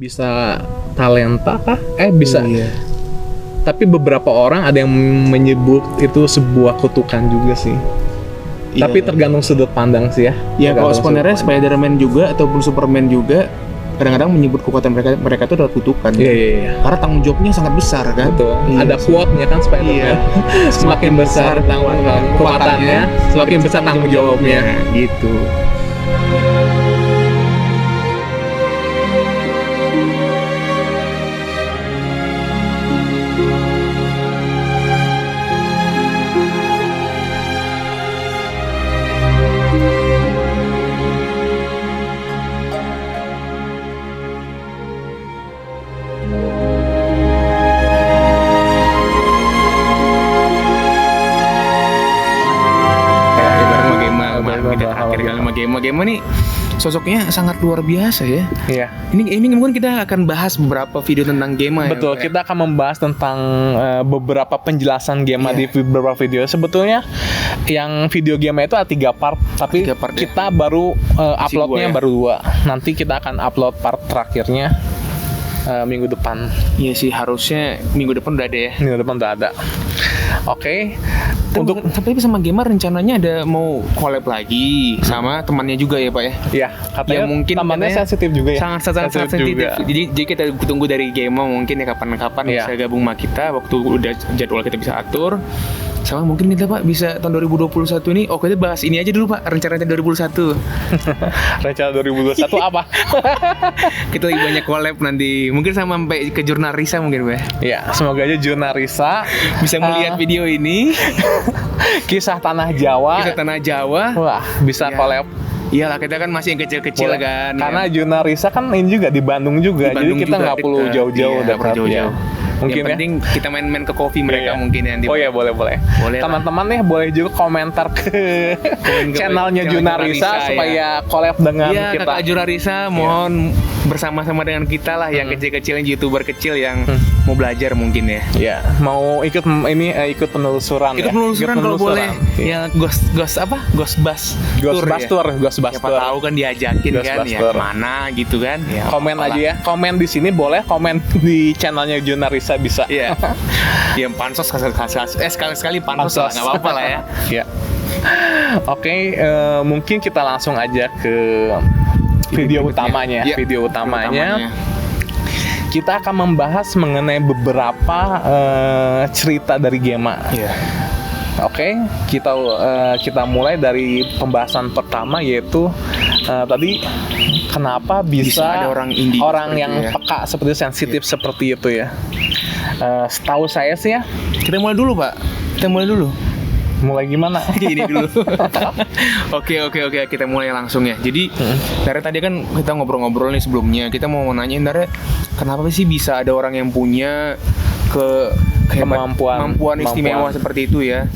bisa talenta kah? Bisa. Iya. Tapi beberapa orang ada yang menyebut itu sebuah kutukan juga sih. Iya. Tapi tergantung sudut pandang sih ya. Ya kalau Tergantung sebenarnya sudut pandang. Spider-Man juga ataupun Superman juga kadang-kadang menyebut kekuatan mereka itu adalah kutukan. Iya. Karena tanggung jawabnya sangat besar kan. Betul. Iya. Ada quote-nya kan Spider-Man. Iya. Semakin besar kekuatannya, semakin besar tanggung jawabnya. Gitu. Magema nih sosoknya sangat luar biasa ya. Iya. Ini mungkin kita akan bahas beberapa video tentang Gema. Betul, ya, kita akan membahas tentang beberapa penjelasan Gema di beberapa video. Sebetulnya yang video Gema itu ada 3 part, tapi 3 part, kita baru uploadnya baru 2. Nanti kita akan upload part terakhirnya minggu depan. Iya sih, harusnya minggu depan udah ada ya. Minggu depan udah ada. Oke. Tapi sama Gema rencananya ada mau collab lagi sama temannya juga ya Pak ya? Iya, katanya mungkin temannya sensitif juga ya. Sangat sensitif. Jadi kita tunggu dari Gema mungkin ya kapan-kapan bisa gabung sama kita waktu udah jadwal kita bisa atur. Sama mungkin kita Pak bisa tahun 2021 ini kita bahas ini aja dulu Pak, rencana 2021. Rencana 2021 apa? Kita lagi banyak collab nanti. Mungkin sama sampai ke Jurnal Risa mungkin Pak. Iya, semoga aja Jurnal Risa bisa melihat video ini. Kisah Tanah Jawa. Wah, bisa collab. Iyalah, kita kan masih yang kecil-kecil kan. Karena Jurnal Risa kan ini juga di Bandung juga. Jadi kita nggak perlu jauh-jauh mungkin yang penting kita main-main ke coffee mereka mungkin ya. Oh iya, boleh. Teman-teman nih boleh juga komentar ke channelnya Jurnal Risa supaya collab dengan kita. Kakak Jurnal Risa mohon bersama-sama dengan kita lah yang kecil-kecil, yang YouTuber kecil yang mau belajar mungkin ya. Iya, mau ikut ikut penelusuran. Ikut penelusuran kalau boleh. Yang Ghost Tour. Siapa tahu kan diajakin kan ya kemana gitu kan. Komen aja ya. Komen di sini boleh, komen di channelnya Jurnal Risa bisa. Iya. Yang pansos sekali-sekali pansos lah, nggak apa-apa lah ya. Iya. Oke, mungkin kita langsung aja ke video utamanya. Video utamanya. Kita akan membahas mengenai beberapa cerita dari Gema. Iya. Oke, kita mulai dari pembahasan pertama, yaitu tadi kenapa bisa ada orang yang peka seperti sensitif seperti itu ya. Setahu saya sih ya. Kita mulai dulu Pak. Mulai gimana? Ini dulu. Oke, kita mulai langsung ya. Jadi dari tadi kan kita ngobrol-ngobrol nih sebelumnya. Kita mau nanyain dari kenapa sih bisa ada orang yang punya kemampuan istimewa seperti itu ya.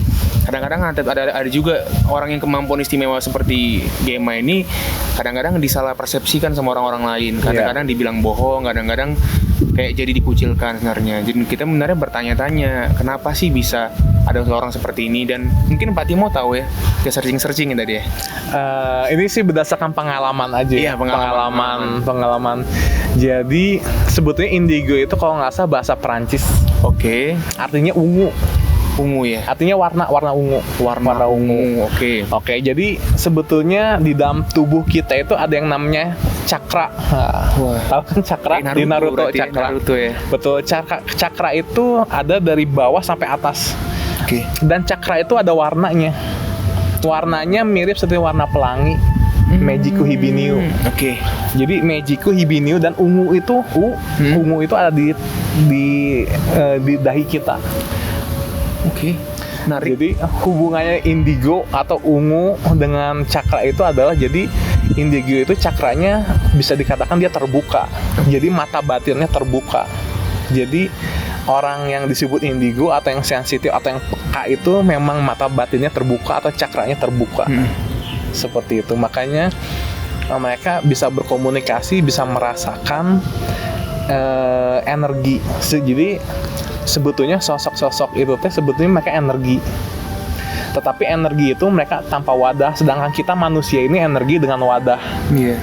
Kadang-kadang ada juga orang yang kemampuan istimewa seperti Gema ini kadang-kadang disalah persepsikan sama orang-orang lain. Kadang-kadang dibilang bohong, kadang-kadang kayak jadi dikucilkan sebenarnya. Jadi kita sebenarnya bertanya-tanya, kenapa sih bisa ada seorang seperti ini? Dan mungkin Pak Timo tahu ya, kita searching tadi ya. Ini sih berdasarkan pengalaman aja. Iya, pengalaman. Jadi sebetulnya indigo itu kalau nggak salah bahasa Perancis. Oke. Artinya ungu ya. Artinya warna ungu. Warna ungu. Oke. Jadi sebetulnya di dalam tubuh kita itu ada yang namanya cakra. Tahu kan cakra? Di Naruto cakra. Naruto ya. Betul. Cakra itu ada dari bawah sampai atas. Oke. Dan cakra itu ada warnanya. Warnanya mirip seperti warna pelangi. Mejiku Hibiniu. Oke. Jadi Mejiku Hibiniu dan ungu itu ungu itu ada di dahi kita. Oke. Menarik. Jadi hubungannya indigo atau ungu dengan cakra itu adalah, jadi indigo itu cakranya bisa dikatakan dia terbuka. Jadi mata batinnya terbuka. Jadi orang yang disebut indigo atau yang sensitif atau yang peka itu memang mata batinnya terbuka atau cakranya terbuka. Seperti itu. Makanya mereka bisa berkomunikasi, bisa merasakan energi. Jadi sebetulnya sosok-sosok itu sebetulnya mereka energi. Tetapi energi itu mereka tanpa wadah, sedangkan kita manusia ini energi dengan wadah. Iya.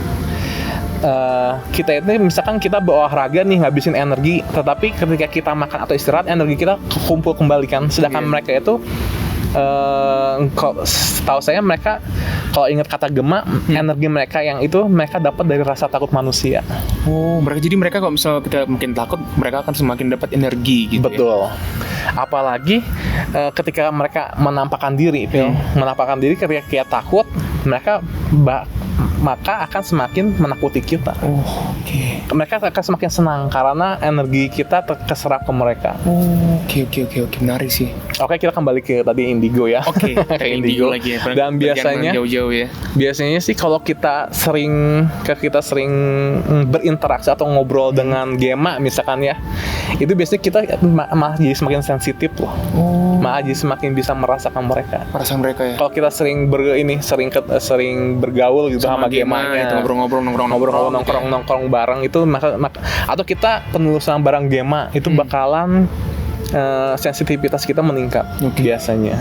kita itu misalkan kita berolahraga nih ngabisin energi, tetapi ketika kita makan atau istirahat energi kita kumpul kembali kan. Sedangkan mereka itu tahu saya mereka kalau ingat kata gema, energi mereka yang itu mereka dapat dari rasa takut manusia. Oh, mereka kalau misalnya kita mungkin takut, mereka akan semakin dapat energi gitu. Betul. Apalagi ketika mereka menampakkan diri, menampakkan diri ketika kita takut, mereka maka akan semakin menakuti kita. Oh, oke. Mereka akan semakin senang karena energi kita terserap ke mereka. Oke, menarik sih. Oke, kita kembali ke tadi indigo ya. Oke, ke indigo lagi ya. Dan biasanya jauh-jauh ya. Biasanya sih kalau kita sering berinteraksi atau ngobrol dengan gema misalkan ya, itu biasanya kita malah jadi semakin sensitif loh. Malah jadi semakin bisa merasakan mereka. Perasaan mereka ya. Kalau kita sering bergaul gitu sama gemanya, itu nongkrong bareng itu maka atau kita penelusuran barang gema itu bakalan sensitivitas kita meningkat. biasanya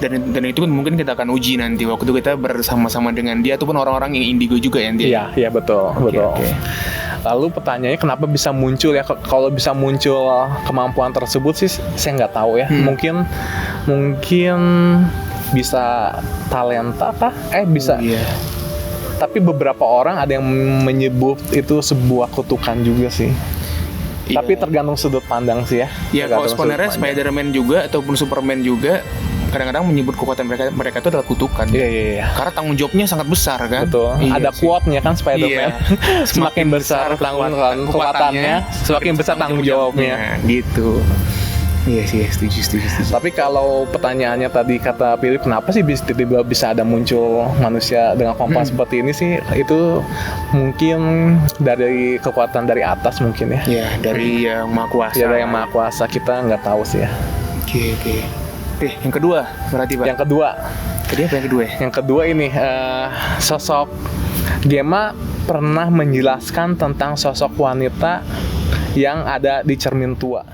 dan itu kan mungkin kita akan uji nanti waktu kita bersama-sama dengan dia ataupun orang-orang yang indigo juga ya dia. Iya betul. Lalu pertanyaannya kenapa bisa muncul ya? Kalau bisa muncul kemampuan tersebut sih saya nggak tahu ya. Mungkin bisa talenta kah? Bisa. Tapi beberapa orang ada yang menyebut itu sebuah kutukan juga sih. Tapi tergantung sudut pandang sih ya. Ya, kalau sebenarnya Spider-Man juga ataupun Superman juga kadang-kadang menyebut kekuatan mereka itu adalah kutukan. Iya. Karena tanggung jawabnya sangat besar kan. Betul. Ada quote-nya kan Spider-Man. Semakin besar kekuatannya, semakin besar tanggung jawabnya. Gitu. Iya sih, setuju. Tapi kalau pertanyaannya tadi kata Philip, kenapa sih tiba-tiba bisa ada muncul manusia dengan kemampuan seperti ini sih? Itu mungkin dari kekuatan dari atas mungkin ya. Iya, dari yang Maha Kuasa. Ya, dari yang Maha Kuasa, kita nggak tahu sih ya. Oke. Yang kedua berarti Pak? Yang kedua. Tadi apa yang kedua? Yang kedua ini sosok Gema pernah menjelaskan tentang sosok wanita yang ada di cermin tua.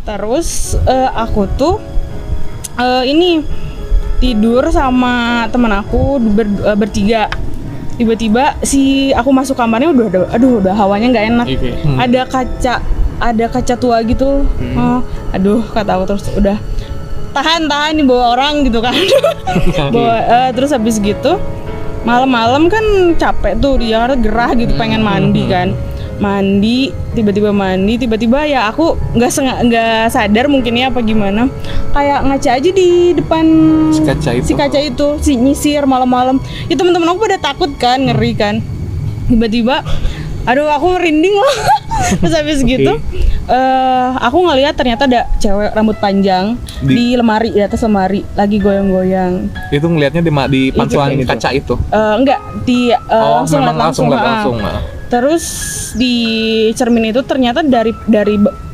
Terus aku tuh ini tidur sama teman aku bertiga. Tiba-tiba aku masuk kamarnya udah hawanya nggak enak. Ada kaca tua gitu. Kata aku terus udah tahan nih bawa orang gitu kan. Terus habis gitu malam-malam kan capek tuh di Jakarta, gerah gitu, pengen mandi kan. Tiba-tiba ya aku nggak sadar mungkin ya apa gimana, kayak ngaca aja di depan si kaca itu nyisir malam-malam. Ya teman-teman aku pada takut kan, ngeri kan. Tiba-tiba aku merinding loh. Terus habis gitu aku ngelihat ternyata ada cewek rambut panjang di lemari, di atas lemari lagi goyang-goyang. Itu ngelihatnya di pantulan kaca itu? Enggak, langsung langsung. Terus di cermin itu ternyata dari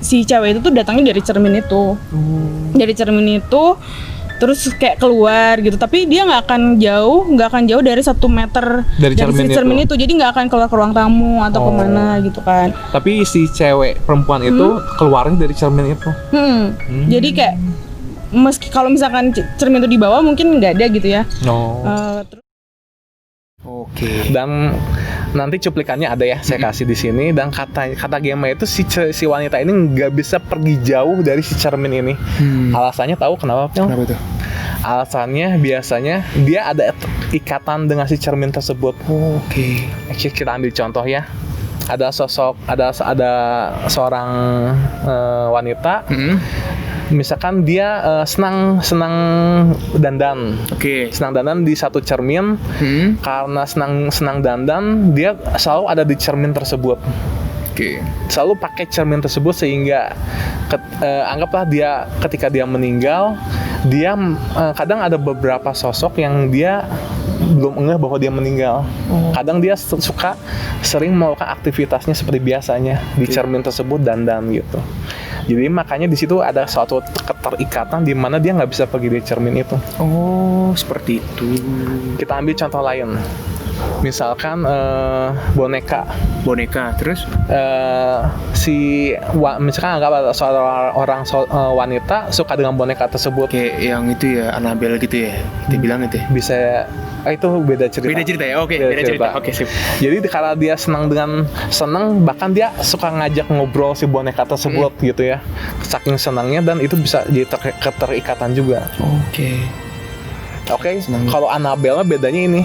si cewek itu tuh datangnya dari cermin itu. Dari cermin itu terus kayak keluar gitu, tapi dia nggak akan jauh dari 1 meter dari cermin itu. Jadi nggak akan keluar ke ruang tamu atau kemana gitu kan. Tapi si cewek perempuan itu keluarnya dari cermin itu. Jadi kayak meski kalau misalkan cermin itu di bawah mungkin nggak ada gitu ya. Oke. Dan nanti cuplikannya ada ya, saya kasih di sini. Dan kata Gema itu si wanita ini nggak bisa pergi jauh dari si cermin ini. Alasannya tahu kenapa? Kenapa itu? Alasannya biasanya dia ada ikatan dengan si cermin tersebut. Oke. Kita ambil contoh ya. Ada seorang wanita. Misalkan dia senang dandan. Senang dandan di satu cermin. Karena senang dandan, dia selalu ada di cermin tersebut. Selalu pakai cermin tersebut sehingga anggaplah dia ketika dia meninggal, dia kadang ada beberapa sosok yang dia belum ngeh bahwa dia meninggal. Kadang dia sering melakukan aktivitasnya seperti biasanya di cermin tersebut, dandan gitu. Jadi makanya di situ ada suatu keterikatan di mana dia nggak bisa pergi dari cermin itu. Seperti itu. Kita ambil contoh lain. Misalkan boneka terus misalkan anggap ada seorang wanita suka dengan boneka tersebut. Kayak yang itu ya, Annabelle gitu ya, kita bilang itu ya. Itu beda cerita. Beda cerita ya. Oke, beda cerita. Oke, sip. Jadi karena dia senang bahkan dia suka ngajak ngobrol si boneka tersebut gitu ya. Saking senangnya, dan itu bisa jadi keterikatan juga. Oke. Kalau Annabelle bedanya ini.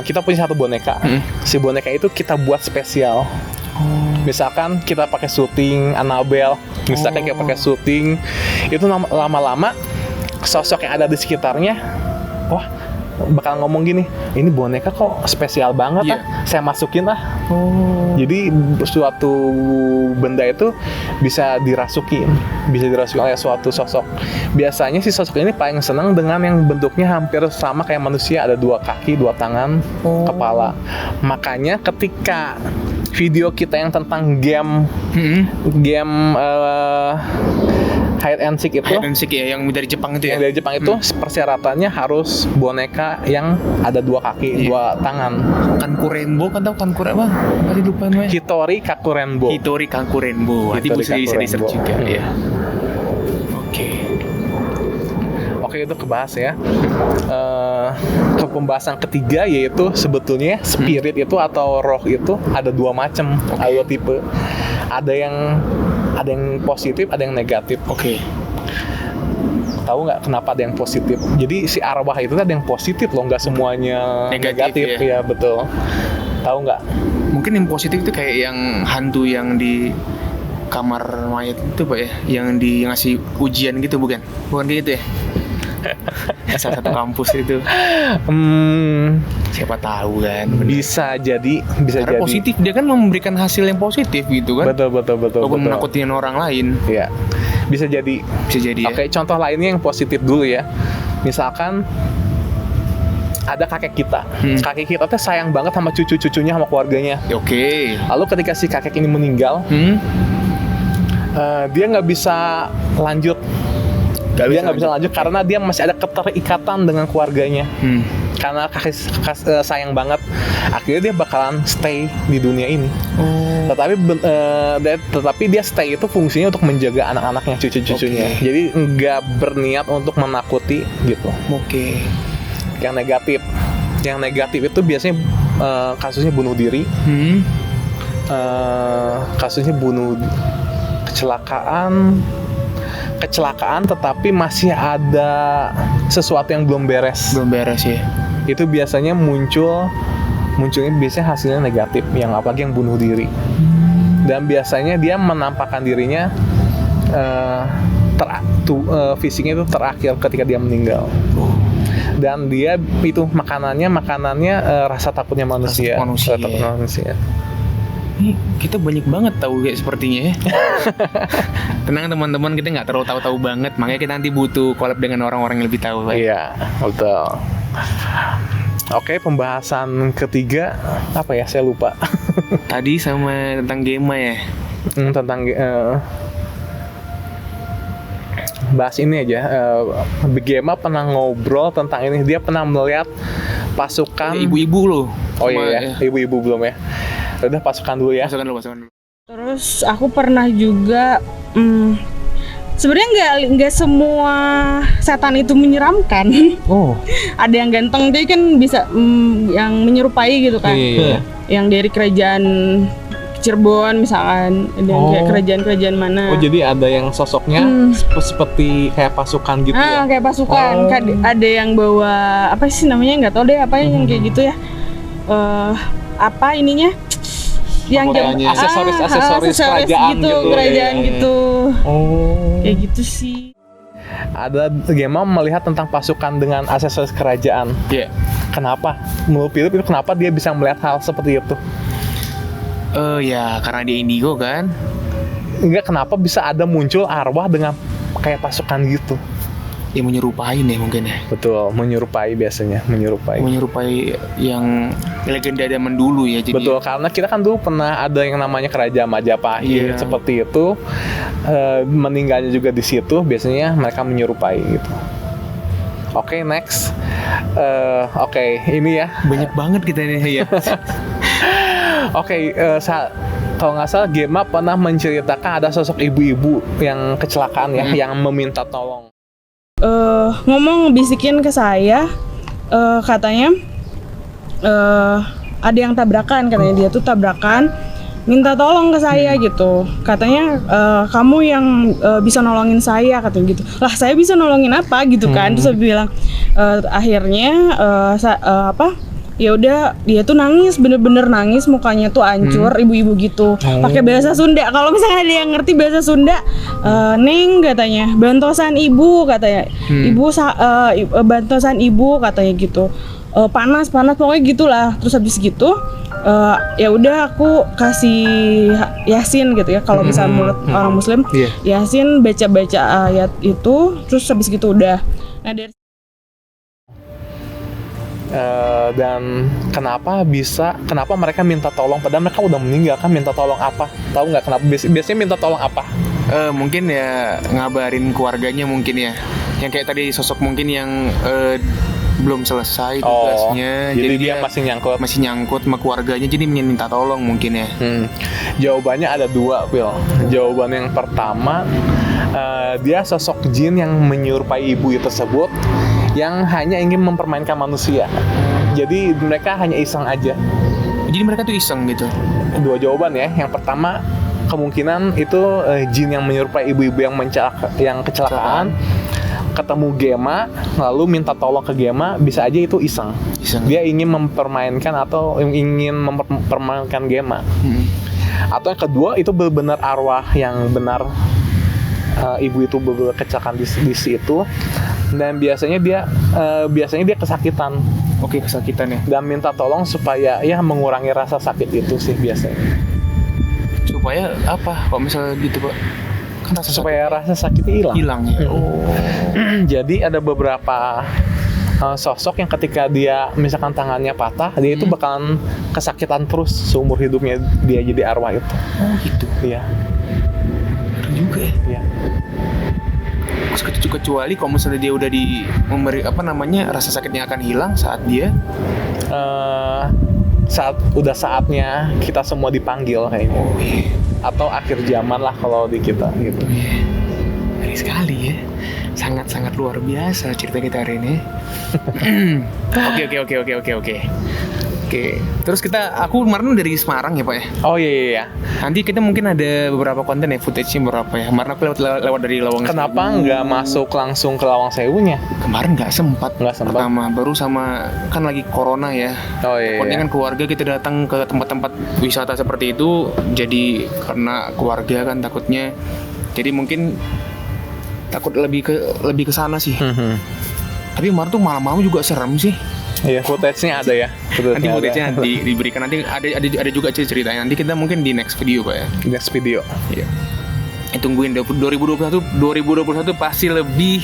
Kita punya satu boneka. Si boneka itu kita buat spesial. Misalkan kita pakai syuting Annabelle, misalkan kita pakai syuting, itu lama-lama sosok yang ada di sekitarnya, wah, bakal ngomong gini, ini boneka kok spesial banget saya masukin Jadi suatu benda itu bisa dirasukin oleh suatu sosok. Biasanya si sosok ini paling senang dengan yang bentuknya hampir sama kayak manusia, ada 2 kaki, 2 tangan, kepala. Makanya ketika video kita yang tentang game hide and seek itu, ya, yang dari Jepang itu ya. Yang dari Jepang itu persyaratannya harus boneka yang ada 2 kaki, 2 tangan. Kankurenbo kan, tahu Kankurenbo apa? Masih lupa namanya. Hitori Kakurenbo. Nanti bisa di-search juga ya. Oke, itu kebahas ya. Ke pembahasan ketiga, yaitu sebetulnya spirit itu atau roh itu ada 2 macam, ada 2 tipe. Ada yang positif, ada yang negatif. Tahu nggak kenapa ada yang positif? Jadi si arwah itu ada yang positif loh, nggak semuanya negatif ya, betul. Tahu nggak? Mungkin yang positif itu kayak yang hantu yang di kamar mayat itu Pak ya, yang ngasih ujian gitu, bukan kayak gitu ya? Salah satu kampus itu. Siapa tahu kan. Bisa jadi. Karena positif, dia kan memberikan hasil yang positif gitu kan. Betul. Walaupun menakutin orang lain. Iya. Bisa jadi ya. Oke, contoh lainnya yang positif dulu ya. Misalkan ada kakek kita. Kakek kita tuh sayang banget sama cucu-cucunya, sama keluarganya. Lalu ketika si kakek ini meninggal, dia nggak bisa lanjut. Dia nggak bisa lanjut karena dia masih ada keterikatan dengan keluarganya. Karena kakek sayang banget, akhirnya dia bakalan stay di dunia ini. Tetapi dia stay itu fungsinya untuk menjaga anak-anaknya, cucu-cucunya. Jadi nggak berniat untuk menakuti gitu. Yang negatif itu biasanya kasusnya bunuh diri. Kasusnya kecelakaan tetapi masih ada sesuatu yang belum beres ya. Itu biasanya munculnya biasanya hasilnya negatif, yang apalagi yang bunuh diri. Dan biasanya dia menampakkan dirinya fisiknya itu terakhir ketika dia meninggal. Dan dia itu makanannya rasa takutnya manusia. Ini kita banyak banget tahu kayak sepertinya ya. Tenang teman-teman, kita nggak terlalu tahu banget, makanya kita nanti butuh collab dengan orang-orang yang lebih tahu. Iya, betul. Oke, pembahasan ketiga apa ya? Saya lupa. Tadi sama tentang game ya. Tentang bahas ini aja. Gema pernah ngobrol tentang ini. Dia pernah melihat pasukan ibu-ibu loh. Oh iya, ibu-ibu belum ya. Udah pasukan dulu ya. Pasukan dulu. Terus aku pernah juga sebenarnya nggak semua setan itu menyeramkan. Ada yang ganteng, dia kan bisa yang menyerupai gitu kan. Iya. Yang dari kerajaan Cirebon misalkan, ada yang kayak kerajaan-kerajaan mana. Jadi ada yang sosoknya seperti kayak pasukan gitu ya? Kayak pasukan. Ada yang bawa apa sih namanya, nggak tahu deh apa yang kayak gitu ya. Apa ininya? Yang aksesoris kerajaan gitu. Kayak gitu sih. Ada Gema melihat tentang pasukan dengan aksesoris kerajaan. Iya. Kenapa? Menurut Philip, kenapa dia bisa melihat hal seperti itu? Ya karena dia indigo kan. Enggak, kenapa bisa ada muncul arwah dengan kayak pasukan gitu? Ya menyerupai ya mungkin ya. Betul, menyerupai biasanya, menyerupai yang legenda zaman dulu ya. Jadi betul, karena kita kan dulu pernah ada yang namanya kerajaan Majapahit seperti itu. Meninggalnya juga di situ, biasanya mereka menyerupai gitu. Oke, next. Ini ya. Banyak banget kita ini ya. Kalau nggak salah Gema pernah menceritakan ada sosok ibu-ibu yang kecelakaan ya, yang meminta tolong. Ngomong bisikin ke saya, katanya ada yang tabrakan, katanya dia tuh tabrakan, minta tolong ke saya gitu, katanya kamu yang bisa nolongin saya, katanya gitu. Lah saya bisa nolongin apa gitu kan? Terus saya bilang akhirnya ya udah, dia tuh nangis, bener-bener nangis, mukanya tuh hancur, ibu-ibu gitu, pakai bahasa Sunda. Kalau misalnya ada yang ngerti bahasa Sunda, Neng katanya, bantosan ibu katanya, bantosan ibu katanya gitu, panas pokoknya gitulah. Terus habis gitu ya udah aku kasih Yasin gitu ya, kalau misalnya menurut orang Muslim, Yasin, baca ayat itu, terus habis gitu udah. Nah dari dan kenapa mereka minta tolong padahal mereka udah meninggal kan? Minta tolong apa? Tahu nggak kenapa? Biasanya minta tolong apa? Mungkin ya ngabarin keluarganya mungkin ya. Yang kayak tadi sosok mungkin yang belum selesai tugasnya, jadi dia masih nyangkut sama keluarganya, jadi ingin minta tolong mungkin ya. Jawabannya ada dua, Phil. Jawaban yang pertama, dia sosok jin yang menyerupai ibu tersebut, yang hanya ingin mempermainkan manusia. Jadi mereka hanya iseng aja. Jadi mereka tuh iseng gitu. Dua jawaban ya. Yang pertama, kemungkinan itu jin yang menyerupai ibu-ibu yang kecelakaan ketemu Gema, lalu minta tolong ke Gema. Bisa aja itu iseng. Dia ingin mempermainkan Gema. Atau yang kedua, itu benar arwah yang benar, ibu itu benar kecelakaan di situ, dan biasanya dia kesakitan. Oke, kesakitan ya. Dan minta tolong supaya ya mengurangi rasa sakit itu sih biasanya. Supaya apa? Kalau misalnya gitu, Pak? Kan supaya rasa sakitnya hilang ya. Jadi ada beberapa sosok yang ketika dia misalkan tangannya patah, dia itu bakalan kesakitan terus seumur hidupnya, dia jadi arwah itu. Oh gitu. Iya. Betul juga ya. Iya. Kecuali kalau misalnya dia udah memberi rasa sakitnya akan hilang saat dia saatnya kita semua dipanggil kayaknya. Oh iya. Atau akhir zaman lah kalau di kita gitu. Ngeri sekali ya. Sangat-sangat luar biasa cerita kita hari ini. Oke. Terus aku kemarin dari Semarang ya, Pak ya. Oh iya. Nanti kita mungkin ada beberapa konten ya, footage-nya beberapa ya. Kemarin aku lewat dari Lawang Sewu. Kenapa nggak masuk langsung ke Lawang Sewunya? Kemarin nggak sempat. Pertama baru sama kan lagi corona ya. Oh iya. Pokoknya kan keluarga kita datang ke tempat-tempat wisata seperti itu, jadi karena keluarga kan takutnya. Jadi mungkin takut lebih ke sana sih. Tapi kemarin tuh malam-malam juga serem sih. Iya, footage-nya ada ya. Nanti footage-nya diberikan, nanti ada juga ceritanya. Nanti kita mungkin di next video, Pak ya. Next video. Iya. Tungguin 2021 pasti lebih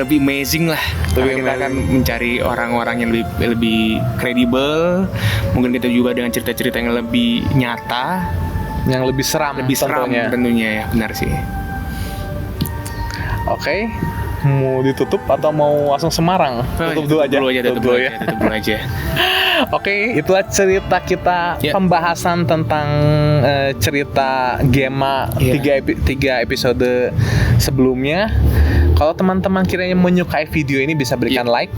amazing lah. Kita akan mencari orang-orang yang lebih kredibel. Mungkin kita juga dengan cerita-cerita yang lebih nyata, yang lebih seram tentunya ya. Benar sih. Oke. Mau ditutup atau mau langsung Semarang? Tutup dulu aja. Oke, itulah cerita kita, pembahasan tentang cerita Gema 3 episode sebelumnya. Kalau teman-teman kiranya menyukai video ini, bisa berikan like.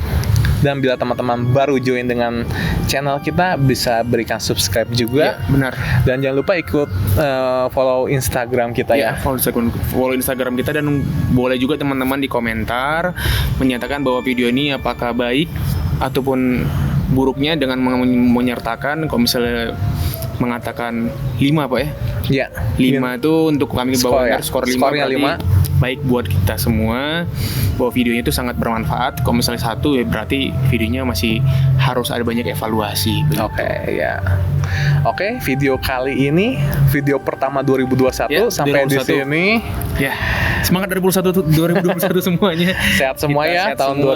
Dan bila teman-teman baru join dengan channel kita, bisa berikan subscribe juga. Ya, benar. Dan jangan lupa ikut follow Instagram kita ya. Follow Instagram kita, dan boleh juga teman-teman di komentar menyatakan bahwa video ini apakah baik ataupun buruknya, dengan menyertakan kalau misalnya mengatakan 5, Pak ya. Iya. 5 itu untuk kami bawa skor 5. Skornya 5. Baik buat kita semua, bahwa videonya itu sangat bermanfaat. Kalau misalnya 1 ya berarti videonya masih harus ada banyak evaluasi. Oke, video kali ini video pertama 2021 sampai 2021. Di sini. Ya. Semangat 2021 semuanya. Sehat semua ya tahun semua.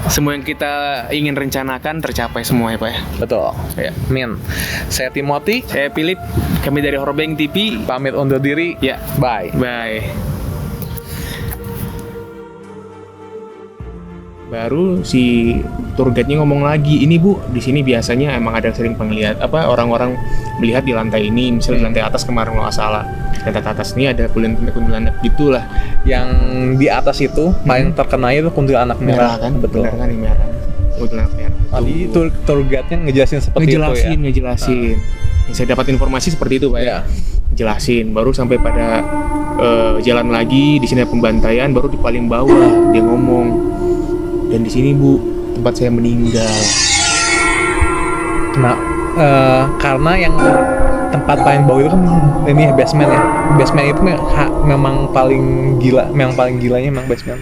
2021. Semua yang kita ingin rencanakan tercapai semua ya, Pak ya. Betul. Ya. Min. Saya Timothy, saya Philip. Kami dari Horrorbank TV pamit undur diri. Ya. Bye. Baru si tour guide-nya ngomong lagi, ini Bu, di sini biasanya emang ada sering penglihat orang-orang melihat di lantai ini, misalnya di lantai atas kemarin kalau nggak salah. Lantai atas ini ada kuntilanak gitulah. Yang di atas itu paling terkenal itu kuntilanak merah, Kan? betul. Benar kan, yang merah. Kuntilanak merah. Tadi tour guide-nya ngejelasin seperti itu ya. Ngejelasin. Yang saya dapat informasi seperti itu, Pak ya. Iya. Jelasin, baru sampai pada jalan lagi, di sini ada pembantaian, baru di paling bawah dia ngomong, dan di sini Bu tempat saya meninggal. Nah, karena yang tempat paling bawah itu kan ini ya, basement ya. Basement itu memang paling gila, memang paling gilanya memang basement.